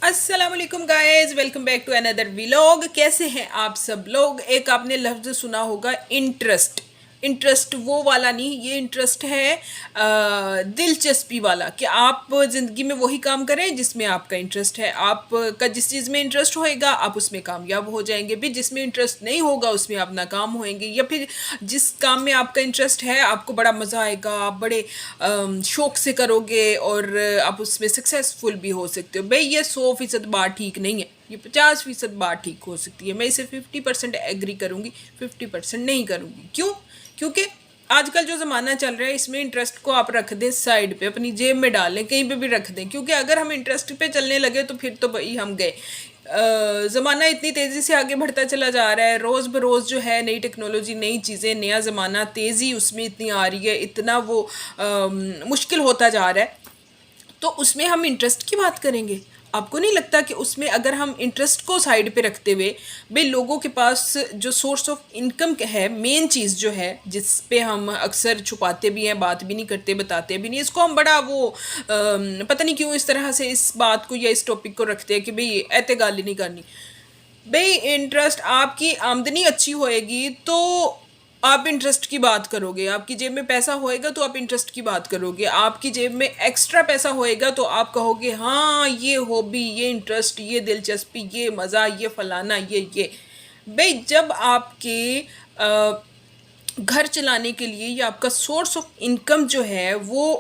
अस्सलाम वालेकुम guys, welcome back to another vlog. कैसे हैं आप सब लोग। एक आपने लफ्ज़ सुना होगा, इंटरेस्ट। इंटरेस्ट वो वाला नहीं, ये इंटरेस्ट है दिलचस्पी वाला, कि आप ज़िंदगी में वही काम करें जिसमें आपका इंटरेस्ट है। आपका जिस चीज़ में इंटरेस्ट होएगा आप उसमें कामयाब हो जाएंगे, भी जिसमें इंटरेस्ट नहीं होगा उसमें आप नाकाम होएंगे। या फिर जिस काम में आपका इंटरेस्ट है आपको बड़ा मज़ा आएगा, आप बड़े शौक से करोगे और आप उसमें सक्सेसफुल भी हो सकते हो। भाई ये 100% बात ठीक नहीं है, ये 50% बात ठीक हो सकती है। मैं इसे 50% एग्री करूँगी, 50% नहीं करूँगी। क्यों? क्योंकि आजकल जो ज़माना चल रहा है इसमें इंटरेस्ट को आप रख दें साइड पे, अपनी जेब में डाल लें, कहीं पे भी रख दें। क्योंकि अगर हम इंटरेस्ट पे चलने लगे तो फिर तो भाई हम गए। ज़माना इतनी तेज़ी से आगे बढ़ता चला जा रहा है, रोज़ बरोज़ जो है नई टेक्नोलॉजी, नई चीज़ें, नया ज़माना, तेज़ी उसमें इतनी आ रही है, इतना वो मुश्किल होता जा रहा है। तो उसमें हम इंटरेस्ट की बात करेंगे। आपको नहीं लगता कि उसमें अगर हम इंटरेस्ट को साइड पे रखते हुए, भाई लोगों के पास जो सोर्स ऑफ इनकम है, मेन चीज़ जो है जिस पे हम अक्सर छुपाते भी हैं, बात भी नहीं करते, बताते भी नहीं, इसको हम बड़ा वो पता नहीं क्यों इस तरह से इस बात को या इस टॉपिक को रखते हैं कि भाई ऐसे गाली नहीं करनी। भाई इंटरेस्ट, आपकी आमदनी अच्छी होएगी तो आप इंटरेस्ट की बात करोगे, आपकी जेब में पैसा होएगा तो आप इंटरेस्ट की बात करोगे, आपकी जेब में एक्स्ट्रा पैसा होएगा तो आप कहोगे हाँ ये हॉबी, ये इंटरेस्ट, ये दिलचस्पी, ये मज़ा, ये फलाना, ये। भाई जब आपके घर चलाने के लिए या आपका सोर्स ऑफ इनकम जो है वो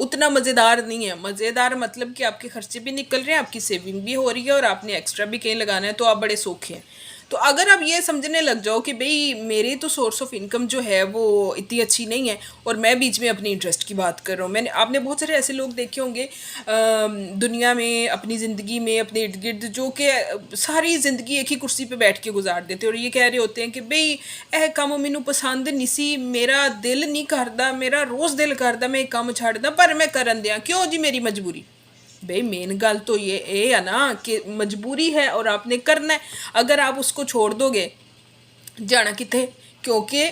उतना मज़ेदार नहीं है। मज़ेदार मतलब कि आपके खर्चे भी निकल रहे हैं, आपकी सेविंग भी हो रही है और आपने एक्स्ट्रा भी कहीं लगाना है, तो आप बड़े सौखे हैं। तो अगर आप ये समझने लग जाओ कि भाई मेरे तो सोर्स ऑफ इनकम जो है वो इतनी अच्छी नहीं है और मैं बीच में अपनी इंटरेस्ट की बात कर रहा हूँ। मैंने आपने बहुत सारे ऐसे लोग देखे होंगे दुनिया में, अपनी ज़िंदगी में, अपने इर्द गिर्द, जो कि सारी ज़िंदगी एक ही कुर्सी पे बैठ के गुजार देते हैं और ये कह रहे होते हैं कि भाई ਇਹ ਕੰਮ ਮੈਨੂੰ ਪਸੰਦ ਨਹੀਂ ਸੀ, ਮੇਰਾ ਦਿਲ ਨਹੀਂ ਕਰਦਾ, ਮੇਰਾ ਰੋਜ਼ ਦਿਲ ਕਰਦਾ ਮੈਂ ਇਹ ਕੰਮ ਛੱਡਦਾ, ਪਰ मैं करन दिया। क्यों जी? मेरी मजबूरी। भाई मेन गल तो ये है ना कि मजबूरी है और आपने करना है। अगर आप उसको छोड़ दोगे, जाना किथे? क्योंकि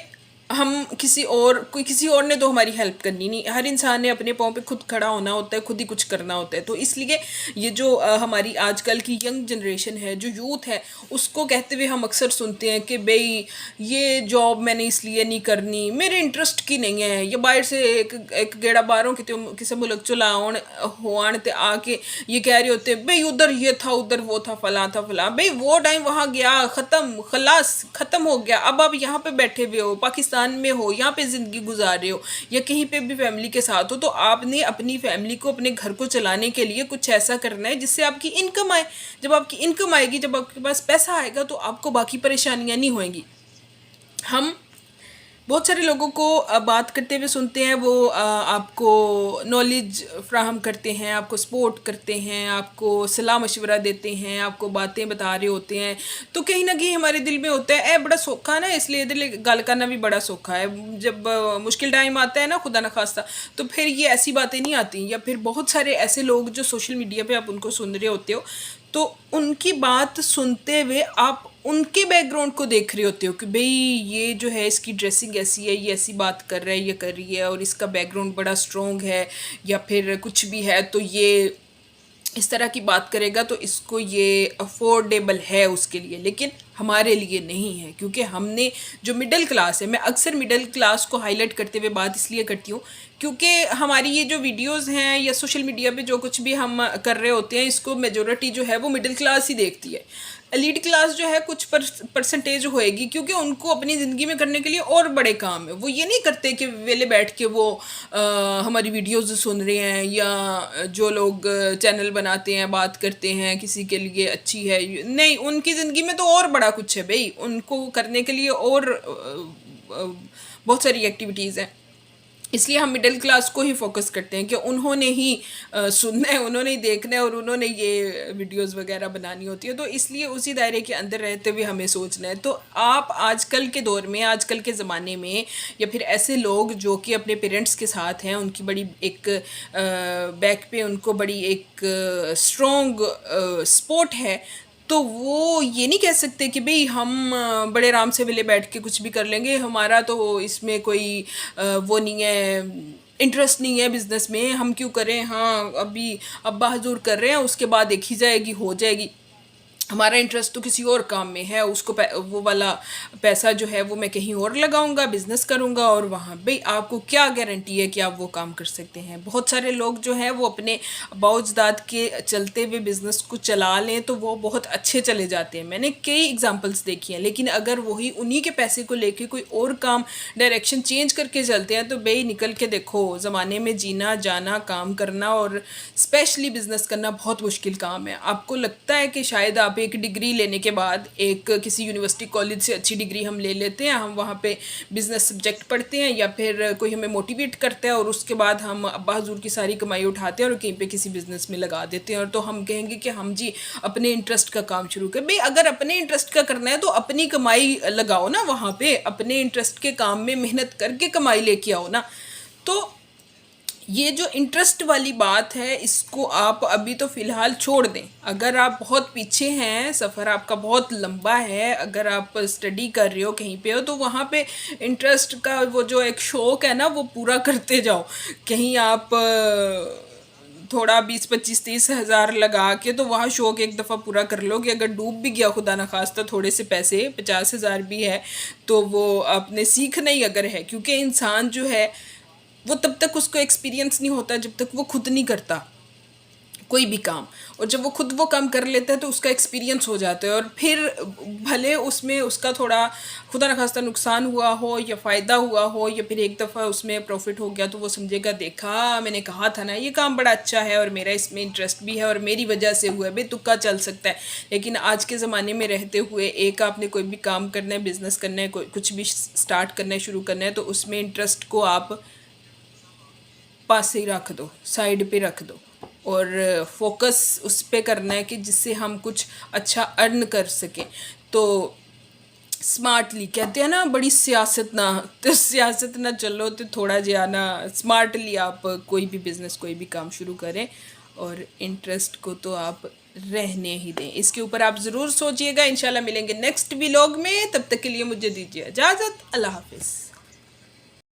हम किसी और ने तो हमारी हेल्प करनी नहीं। हर इंसान ने अपने पाँव पे खुद खड़ा होना होता है, खुद ही कुछ करना होता है। तो इसलिए ये जो हमारी आजकल की यंग जनरेशन है, जो यूथ है, उसको कहते हुए हम अक्सर सुनते हैं कि भाई ये जॉब मैंने इसलिए नहीं करनी, मेरे इंटरेस्ट की नहीं है। ये बाहर से एक गेड़ा बाहरों किसी मुल्क चला होन ते आके ये कह रहे होते भाई उधर ये था, उधर वो था, फला था, फला। भाई वो टाइम वहाँ गया, ख़त्म, खलास, ख़त्म हो गया। अब आप यहाँ पे बैठे हुए हो, पाकिस्तान में हो, यहाँ पे ज़िंदगी गुजार रहे हो या कहीं पे भी फैमिली के साथ हो, तो आपने अपनी फैमिली को, अपने घर को चलाने के लिए कुछ ऐसा करना है जिससे आपकी इनकम आए। जब आपकी इनकम आएगी, जब आपके पास पैसा आएगा, तो आपको बाकी परेशानियाँ नहीं होंगी। हम बहुत सारे लोगों को बात करते हुए सुनते हैं, वो आपको नॉलेज फ्राहम करते हैं, आपको सपोर्ट करते हैं, आपको सलाह मशवरा देते हैं, आपको बातें बता रहे होते हैं। तो कहीं ना कहीं हमारे दिल में होता है ए बड़ा सौखा ना, इसलिए दिल गल करना भी बड़ा सौखा है। जब मुश्किल टाइम आता है ना, खुदा न खास्ता, तो फिर ये ऐसी बातें नहीं आती। या फिर बहुत सारे ऐसे लोग जो सोशल मीडिया पे आप उनको सुन रहे होते हो, तो उनकी बात सुनते हुए आप उनके बैकग्राउंड को देख रहे होते हो कि भाई ये जो है इसकी ड्रेसिंग ऐसी है, ये ऐसी बात कर रहा है, ये कर रही है, और इसका बैकग्राउंड बड़ा स्ट्रॉन्ग है या फिर कुछ भी है, तो ये इस तरह की बात करेगा, तो इसको ये अफोर्डेबल है उसके लिए, लेकिन हमारे लिए नहीं है। क्योंकि हमने जो मिडिल क्लास है, मैं अक्सर मिडिल क्लास को हाईलाइट करते हुए बात इसलिए करती हूँ क्योंकि हमारी ये जो वीडियोस हैं या सोशल मीडिया पे जो कुछ भी हम कर रहे होते हैं, इसको मेजोरिटी जो है वो मिडिल क्लास ही देखती है। एलीट क्लास जो है कुछ परसेंटेज होएगी, क्योंकि उनको अपनी ज़िंदगी में करने के लिए और बड़े काम है। वो ये नहीं करते कि वेले बैठ के वो हमारी वीडियोस सुन रहे हैं, या जो लोग चैनल बनाते हैं, बात करते हैं किसी के लिए अच्छी है, नहीं, उनकी ज़िंदगी में तो और बड़ा कुछ है भाई, उनको करने के लिए और बहुत सारी एक्टिविटीज़ हैं। इसलिए हम मिडिल क्लास को ही फोकस करते हैं कि उन्होंने ही सुनना है, उन्होंने ही देखना है और उन्होंने ये वीडियोस वगैरह बनानी होती है। तो इसलिए उसी दायरे के अंदर रहते हुए हमें सोचना है। तो आप आजकल के दौर में, आजकल के ज़माने में, या फिर ऐसे लोग जो कि अपने पेरेंट्स के साथ हैं, उनकी बड़ी एक बैक पे उनको बड़ी एक स्ट्रॉन्ग सपोर्ट है, तो वो ये नहीं कह सकते कि भाई हम बड़े आराम से वेले बैठ के कुछ भी कर लेंगे, हमारा तो इसमें कोई वो नहीं है, इंटरेस्ट नहीं है बिज़नेस में, हम क्यों करें, हाँ अभी अब्बा हजूर कर रहे हैं, उसके बाद देखी जाएगी, हो जाएगी, हमारा इंटरेस्ट तो किसी और काम में है, उसको वो वाला पैसा जो है वो मैं कहीं और लगाऊंगा, बिजनेस करूंगा, और वहाँ भाई आपको क्या गारंटी है कि आप वो काम कर सकते हैं। बहुत सारे लोग जो हैं वो अपने बाउजदाद के चलते हुए बिजनेस को चला लें तो वो बहुत अच्छे चले जाते हैं, मैंने कई एग्जांपल्स देखी हैं। लेकिन अगर वही उन्हीं के पैसे को लेके कोई और काम डायरेक्शन चेंज करके चलते हैं तो भाई निकल के देखो, ज़माने में जीना जाना काम करना और स्पेशली बिजनेस करना बहुत मुश्किल काम है। आपको लगता है कि शायद आप एक डिग्री लेने के बाद, एक किसी यूनिवर्सिटी कॉलेज से अच्छी डिग्री हम ले लेते हैं, हम वहाँ पे बिजनेस सब्जेक्ट पढ़ते हैं या फिर कोई हमें मोटिवेट करता है और उसके बाद हम अब्बा हजूर की सारी कमाई उठाते हैं और कहीं पे किसी बिजनेस में लगा देते हैं, और तो हम कहेंगे कि हम जी अपने इंटरेस्ट का काम शुरू करें। भाई अगर अपने इंटरेस्ट का करना है तो अपनी कमाई लगाओ ना, वहाँ पे अपने इंटरेस्ट के काम में मेहनत करके कमाई लेके आओ ना। तो ये जो इंटरेस्ट वाली बात है इसको आप अभी तो फ़िलहाल छोड़ दें। अगर आप बहुत पीछे हैं, सफ़र आपका बहुत लंबा है, अगर आप स्टडी कर रहे हो कहीं पे हो तो वहाँ पे इंटरेस्ट का वो जो एक शौक़ है ना वो पूरा करते जाओ। कहीं आप थोड़ा 20 25 30 हज़ार लगा के तो वहाँ शौक़ एक दफ़ा पूरा कर लो कि अगर डूब भी गया खुदा न खास्ता थोड़े से पैसे 50 हज़ार भी है तो वो आपने सीखना ही अगर है, क्योंकि इंसान जो है वो तब तक उसको एक्सपीरियंस नहीं होता जब तक वो खुद नहीं करता कोई भी काम, और जब वो खुद वो काम कर लेता है तो उसका एक्सपीरियंस हो जाता है, और फिर भले उसमें उसका थोड़ा खुदा न खास्ता नुकसान हुआ हो या फ़ायदा हुआ हो या फिर एक दफ़ा उसमें प्रॉफिट हो गया तो वो समझेगा देखा मैंने कहा था ना ये काम बड़ा अच्छा है और मेरा इसमें इंटरेस्ट भी है और मेरी वजह से हुआ है, भाई तुक्का चल सकता है। लेकिन आज के ज़माने में रहते हुए एक आपने कोई भी काम करना है, बिज़नेस करना है, कोई कुछ भी स्टार्ट करना है, शुरू करना है, तो उसमें इंटरेस्ट को आप पास ही रख दो, साइड पे रख दो, और फोकस उस पे करना है कि जिससे हम कुछ अच्छा अर्न कर सकें। तो स्मार्टली कहते हैं ना, बड़ी सियासत ना, तो सियासत ना चलो तो थोड़ा जिया ना स्मार्टली आप कोई भी बिज़नेस कोई भी काम शुरू करें, और इंटरेस्ट को तो आप रहने ही दें। इसके ऊपर आप ज़रूर सोचिएगा। इंशाल्लाह मिलेंगे नेक्स्ट व्लॉग में, तब तक के लिए मुझे दीजिए इजाज़त। अल्लाह हाफिज़।